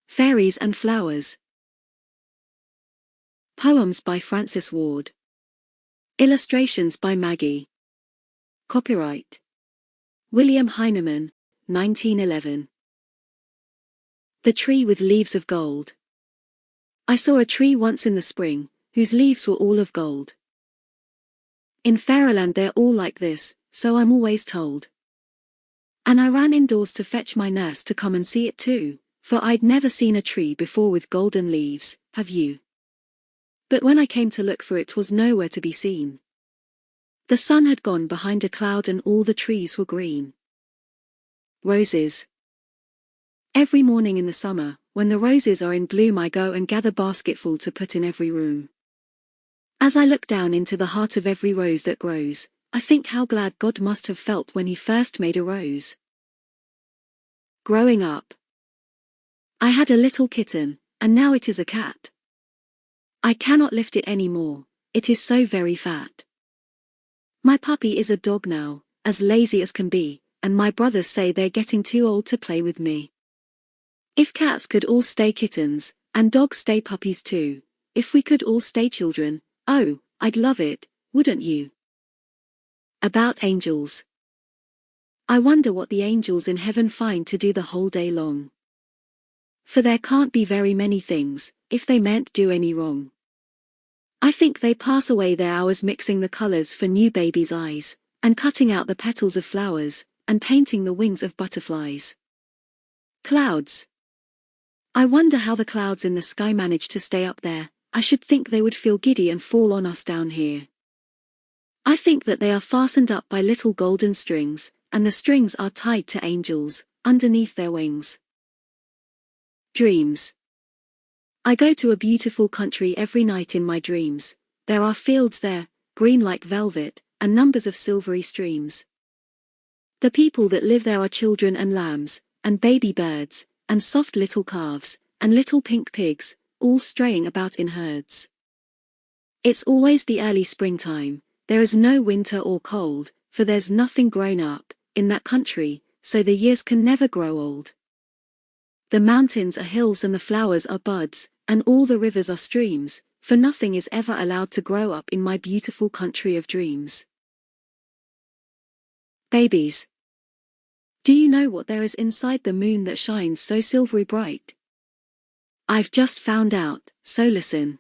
Fairies and Flowers. Poems by Francis Ward. Illustrations by Maggie. Copyright William Heinemann, 1911. The Tree with Leaves of Gold. I saw a tree once in the spring, whose leaves were all of gold. In Fairyland they're all like this, so I'm always told. And I ran indoors to fetch my nurse to come and see it too, for I'd never seen a tree before with golden leaves, have you? But when I came to look for it, 'twas nowhere to be seen. The sun had gone behind a cloud and all the trees were green. Roses. Every morning in the summer, when the roses are in bloom, I go and gather basketful to put in every room. As I look down into the heart of every rose that grows, I think how glad God must have felt when he first made a rose. Growing up. I had a little kitten, and now it is a cat. I cannot lift it any more, it is so very fat. My puppy is a dog now, as lazy as can be, and my brothers say they're getting too old to play with me. If cats could all stay kittens, and dogs stay puppies too, if we could all stay children, oh, I'd love it, wouldn't you? About angels. I wonder what the angels in heaven find to do the whole day long. For there can't be very many things, if they mayn't do any wrong. I think they pass away their hours mixing the colors for new babies' eyes, and cutting out the petals of flowers, and painting the wings of butterflies. Clouds. I wonder how the clouds in the sky manage to stay up there. I should think they would feel giddy and fall on us down here. I think that they are fastened up by little golden strings, and the strings are tied to angels, underneath their wings. Dreams. I go to a beautiful country every night in my dreams. There are fields there, green like velvet, and numbers of silvery streams. The people that live there are children and lambs, and baby birds, and soft little calves, and little pink pigs, all straying about in herds. It's always the early springtime, there is no winter or cold, for there's nothing grown up in that country, so the years can never grow old. The mountains are hills and the flowers are buds, and all the rivers are streams, for nothing is ever allowed to grow up in my beautiful country of dreams. Babies. Do you know what there is inside the moon that shines so silvery bright? I've just found out, so listen.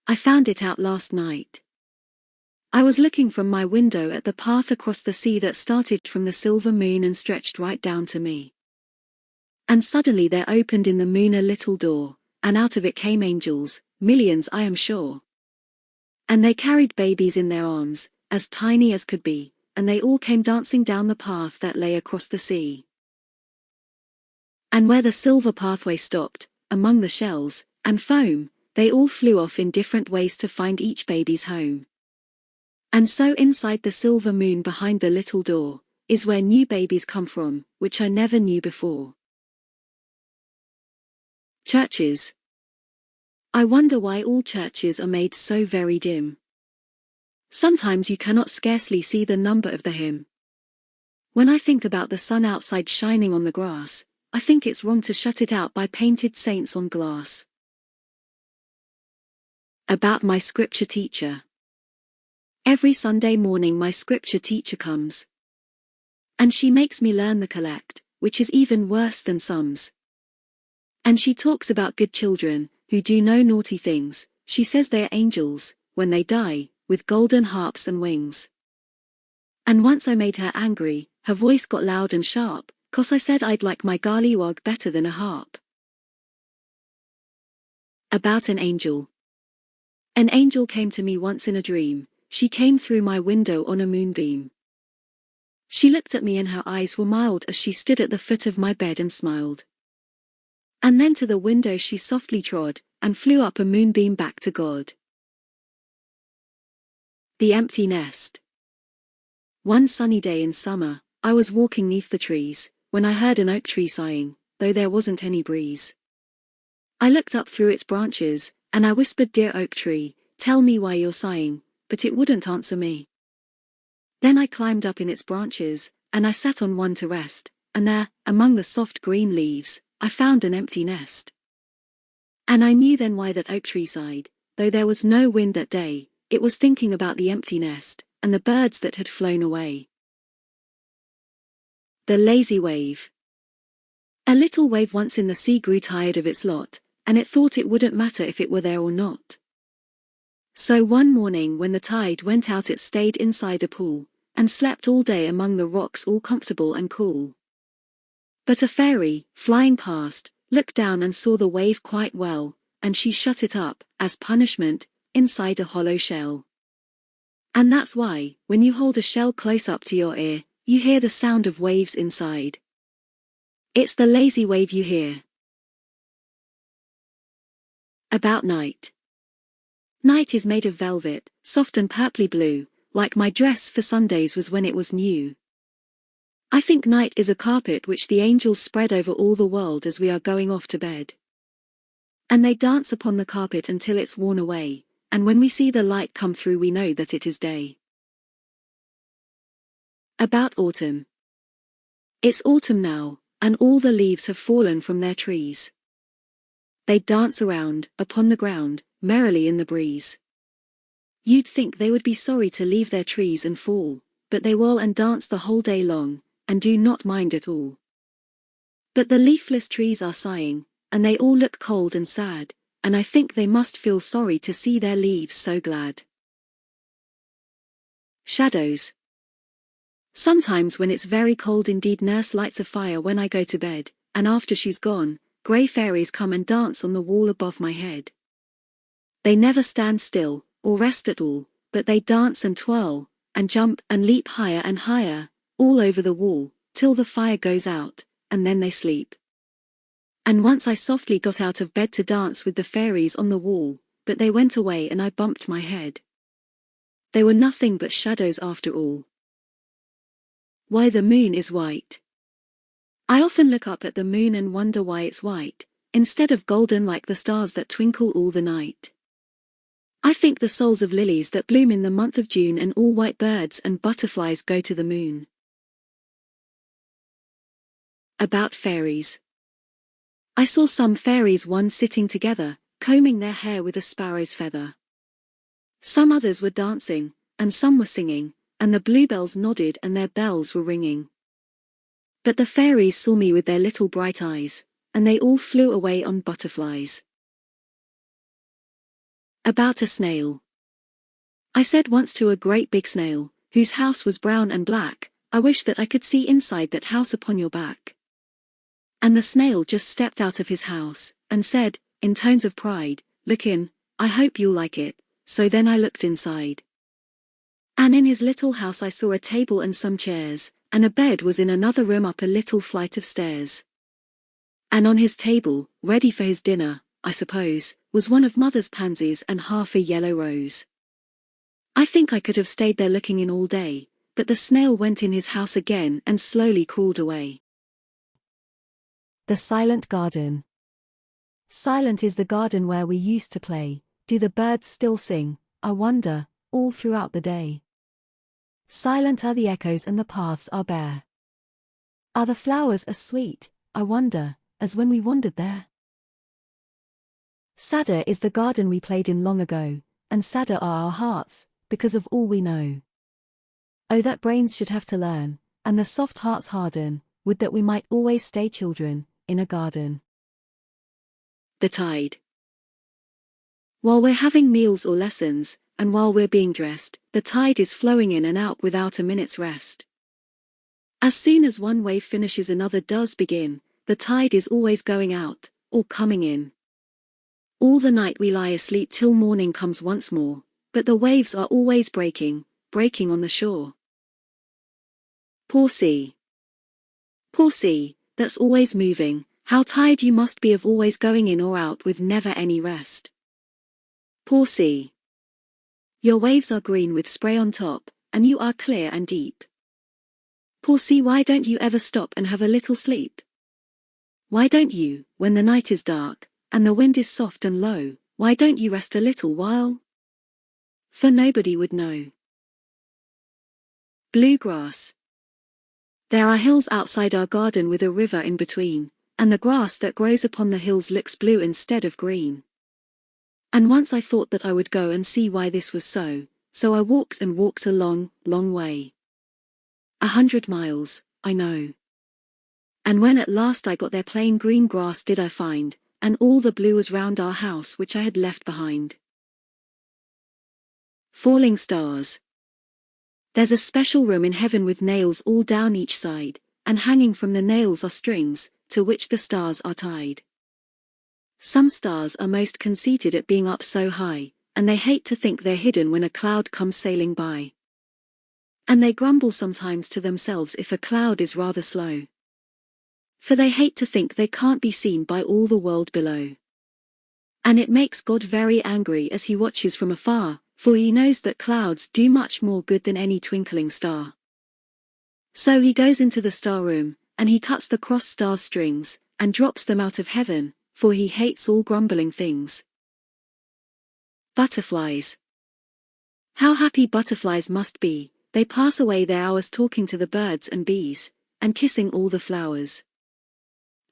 I found it out last night. I was looking from my window at the path across the sea that started from the silver moon and stretched right down to me. And suddenly there opened in the moon a little door, and out of it came angels, millions I am sure. And they carried babies in their arms, as tiny as could be, and they all came dancing down the path that lay across the sea. And where the silver pathway stopped, among the shells and foam, they all flew off in different ways to find each baby's home. And so inside the silver moon behind the little door, is where new babies come from, which I never knew before. Churches. I wonder why all churches are made so very dim. Sometimes you cannot scarcely see the number of the hymn. When I think about the sun outside shining on the grass, I think it's wrong to shut it out by painted saints on glass. About my scripture teacher. Every Sunday morning my scripture teacher comes. And she makes me learn the collect, which is even worse than sums. And she talks about good children, who do no naughty things. She says they are angels, when they die, with golden harps and wings. And once I made her angry, her voice got loud and sharp, 'cause I said I'd like my garlywog better than a harp. About an angel. An angel came to me once in a dream, she came through my window on a moonbeam. She looked at me and her eyes were mild as she stood at the foot of my bed and smiled. And then to the window she softly trod, and flew up a moonbeam back to God. The Empty Nest. One sunny day in summer, I was walking 'neath the trees, when I heard an oak tree sighing, though there wasn't any breeze. I looked up through its branches, and I whispered, "Dear oak tree, tell me why you're sighing," but it wouldn't answer me. Then I climbed up in its branches, and I sat on one to rest, and there, among the soft green leaves, I found an empty nest. And I knew then why that oak tree sighed, though there was no wind that day, it was thinking about the empty nest, and the birds that had flown away. The lazy wave. A little wave once in the sea grew tired of its lot, and it thought it wouldn't matter if it were there or not. So one morning when the tide went out it stayed inside a pool, and slept all day among the rocks all comfortable and cool. But a fairy, flying past, looked down and saw the wave quite well, and she shut it up, as punishment, inside a hollow shell. And that's why, when you hold a shell close up to your ear, you hear the sound of waves inside. It's the lazy wave you hear. About night. Night is made of velvet, soft and purply blue, like my dress for Sundays was when it was new. I think night is a carpet which the angels spread over all the world as we are going off to bed. And they dance upon the carpet until it's worn away, and when we see the light come through we know that it is day. About autumn. It's autumn now, and all the leaves have fallen from their trees. They dance around, upon the ground, merrily in the breeze. You'd think they would be sorry to leave their trees and fall, but they whirl and dance the whole day long, and do not mind at all. But the leafless trees are sighing, and they all look cold and sad, and I think they must feel sorry to see their leaves so glad. Shadows. Sometimes when it's very cold indeed nurse lights a fire when I go to bed, and after she's gone, grey fairies come and dance on the wall above my head. They never stand still, or rest at all, but they dance and twirl, and jump and leap higher and higher, all over the wall, till the fire goes out, and then they sleep. And once I softly got out of bed to dance with the fairies on the wall, but they went away and I bumped my head. They were nothing but shadows after all. Why the moon is white. I often look up at the moon and wonder why it's white, instead of golden like the stars that twinkle all the night. I think the souls of lilies that bloom in the month of June and all white birds and butterflies go to the moon. About fairies. I saw some fairies once sitting together, combing their hair with a sparrow's feather. Some others were dancing, and some were singing, and the bluebells nodded and their bells were ringing. But the fairies saw me with their little bright eyes, and they all flew away on butterflies. About a snail. I said once to a great big snail, whose house was brown and black, I wish that I could see inside that house upon your back. And the snail just stepped out of his house, and said, in tones of pride, look in, I hope you'll like it. So then I looked inside. And in his little house I saw a table and some chairs, and a bed was in another room up a little flight of stairs. And on his table, ready for his dinner, I suppose, was one of mother's pansies and half a yellow rose. I think I could have stayed there looking in all day, but the snail went in his house again and slowly crawled away. The silent garden. Silent is the garden where we used to play. Do the birds still sing, I wonder, all throughout the day? Silent are the echoes and the paths are bare. Are the flowers as sweet, I wonder, as when we wandered there? Sadder is the garden we played in long ago, and sadder are our hearts, because of all we know. Oh, that brains should have to learn, and the soft hearts harden, would that we might always stay children, in a garden. The tide. While we're having meals or lessons, and while we're being dressed, the tide is flowing in and out without a minute's rest. As soon as one wave finishes another does begin, the tide is always going out, or coming in. All the night we lie asleep till morning comes once more, but the waves are always breaking, breaking on the shore. Poor sea. Poor sea, that's always moving, how tired you must be of always going in or out with never any rest. Poor sea. Your waves are green with spray on top, and you are clear and deep. Poor sea, why don't you ever stop and have a little sleep? Why don't you, when the night is dark, and the wind is soft and low, why don't you rest a little while? For nobody would know. Blue grass. There are hills outside our garden with a river in between, and the grass that grows upon the hills looks blue instead of green. And once I thought that I would go and see why this was so I walked and walked a long, long way. 100 miles, I know. And when at last I got there, plain green grass did I find, and all the blue was round our house which I had left behind. Falling stars. There's a special room in heaven with nails all down each side, and hanging from the nails are strings, to which the stars are tied. Some stars are most conceited at being up so high, and they hate to think they're hidden when a cloud comes sailing by. And they grumble sometimes to themselves if a cloud is rather slow. For they hate to think they can't be seen by all the world below. And it makes God very angry as he watches from afar, for he knows that clouds do much more good than any twinkling star. So he goes into the star room, and he cuts the cross stars' strings, and drops them out of heaven, for he hates all grumbling things. Butterflies. How happy butterflies must be, they pass away their hours talking to the birds and bees, and kissing all the flowers.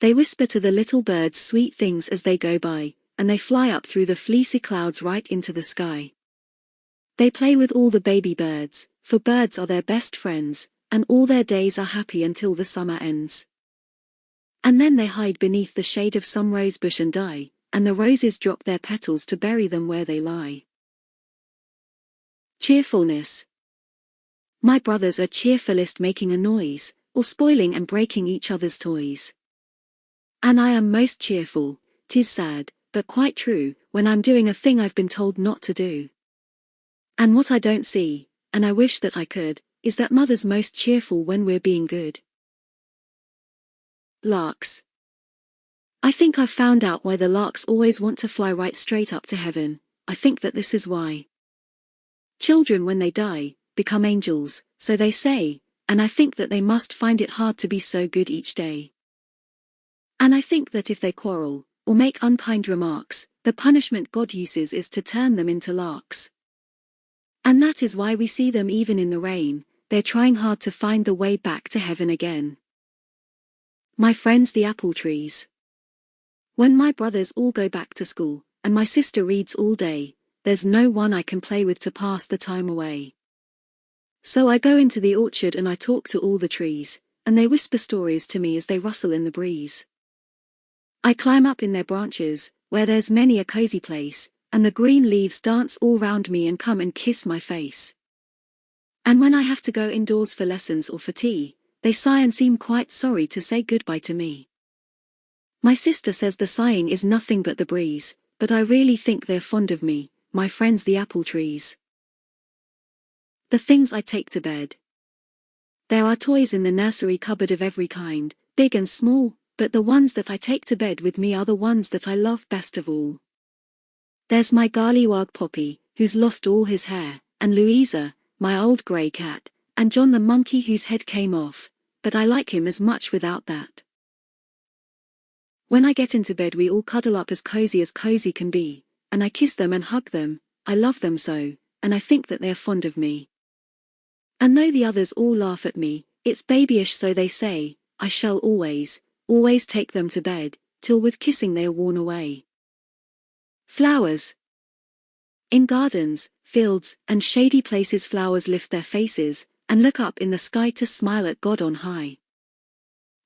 They whisper to the little birds sweet things as they go by, and they fly up through the fleecy clouds right into the sky. They play with all the baby birds, for birds are their best friends, and all their days are happy until the summer ends. And then they hide beneath the shade of some rose bush and die, and the roses drop their petals to bury them where they lie. Cheerfulness. My brothers are cheerfulest making a noise, or spoiling and breaking each other's toys. And I am most cheerful, 'tis sad, but quite true, when I'm doing a thing I've been told not to do. And what I don't see, and I wish that I could, is that mother's most cheerful when we're being good. Larks. I think I've found out why the larks always want to fly right straight up to heaven. I think that this is why. Children when they die, become angels, so they say, and I think that they must find it hard to be so good each day. And I think that if they quarrel, or make unkind remarks, the punishment God uses is to turn them into larks. And that is why we see them even in the rain, they're trying hard to find the way back to heaven again. My friends the apple trees. When my brothers all go back to school, and my sister reads all day, there's no one I can play with to pass the time away. So I go into the orchard and I talk to all the trees, and they whisper stories to me as they rustle in the breeze. I climb up in their branches, where there's many a cozy place, and the green leaves dance all round me and come and kiss my face. And when I have to go indoors for lessons or for tea, they sigh and seem quite sorry to say goodbye to me. My sister says the sighing is nothing but the breeze, but I really think they're fond of me, my friends the apple trees. The things I take to bed. There are toys in the nursery cupboard of every kind, big and small, but the ones that I take to bed with me are the ones that I love best of all. There's my Garlywog Poppy, who's lost all his hair, and Louisa, my old grey cat, and John the monkey whose head came off, but I like him as much without that. When I get into bed we all cuddle up as cozy can be, and I kiss them and hug them, I love them so, and I think that they're fond of me. And though the others all laugh at me, it's babyish so they say, I shall always take them to bed, till with kissing they are worn away. Flowers. In gardens, fields, and shady places flowers lift their faces, and look up in the sky to smile at God on high.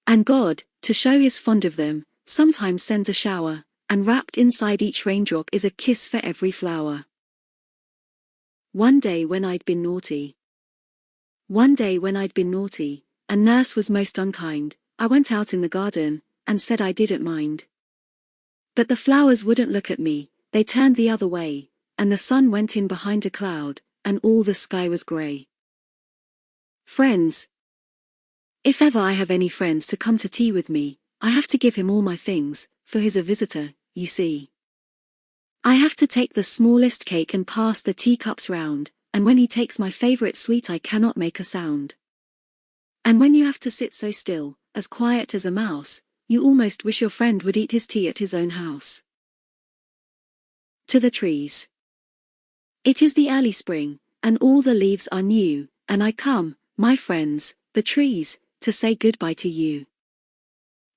And God, to show he's fond of them, sometimes sends a shower, and wrapped inside each raindrop is a kiss for every flower. One day when I'd been naughty. One day when I'd been naughty, and nurse was most unkind, I went out in the garden, and said I didn't mind. But the flowers wouldn't look at me, they turned the other way, and the sun went in behind a cloud, and all the sky was grey. Friends. If ever I have any friends to come to tea with me, I have to give him all my things, for he's a visitor, you see. I have to take the smallest cake and pass the teacups round, and when he takes my favourite sweet I cannot make a sound. And when you have to sit so still, as quiet as a mouse, you almost wish your friend would eat his tea at his own house. To the trees. It is the early spring, and all the leaves are new, and I come, my friends, the trees, to say goodbye to you.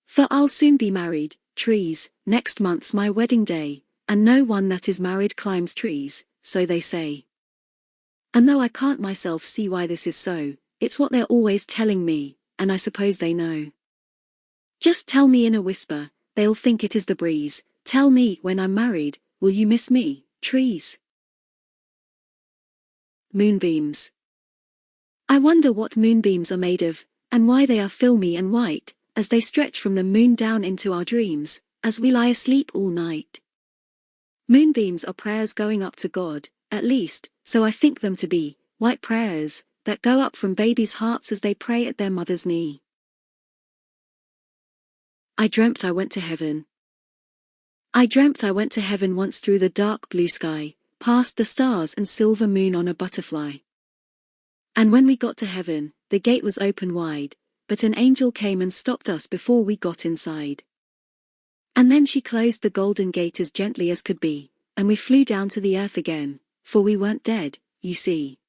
For I'll soon be married, trees, next month's my wedding day, and no one that is married climbs trees, so they say. And though I can't myself see why this is so, it's what they're always telling me, and I suppose they know. Just tell me in a whisper, they'll think it is the breeze. Tell me when I'm married, will you miss me, trees? Moonbeams. I wonder what moonbeams are made of, and why they are filmy and white, as they stretch from the moon down into our dreams, as we lie asleep all night. Moonbeams are prayers going up to God, at least, so I think them to be, white prayers, that go up from babies' hearts as they pray at their mother's knee. I dreamt I went to heaven. I dreamt I went to heaven once through the dark blue sky, past the stars and silver moon on a butterfly. And when we got to heaven, the gate was open wide, but an angel came and stopped us before we got inside. And then she closed the golden gate as gently as could be, and we flew down to the earth again, for we weren't dead, you see.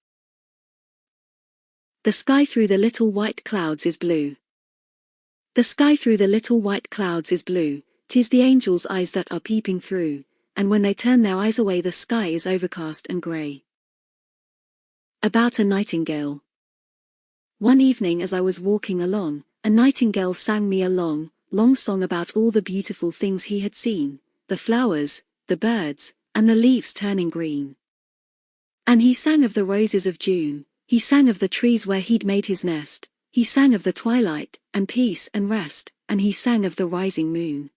The sky through the little white clouds is blue. The sky through the little white clouds is blue, 'tis the angels' eyes that are peeping through, and when they turn their eyes away the sky is overcast and grey. About a nightingale. One evening as I was walking along, a nightingale sang me a long, long song about all the beautiful things he had seen, the flowers, the birds, and the leaves turning green. And he sang of the roses of June, he sang of the trees where he'd made his nest, he sang of the twilight, and peace and rest, and he sang of the rising moon.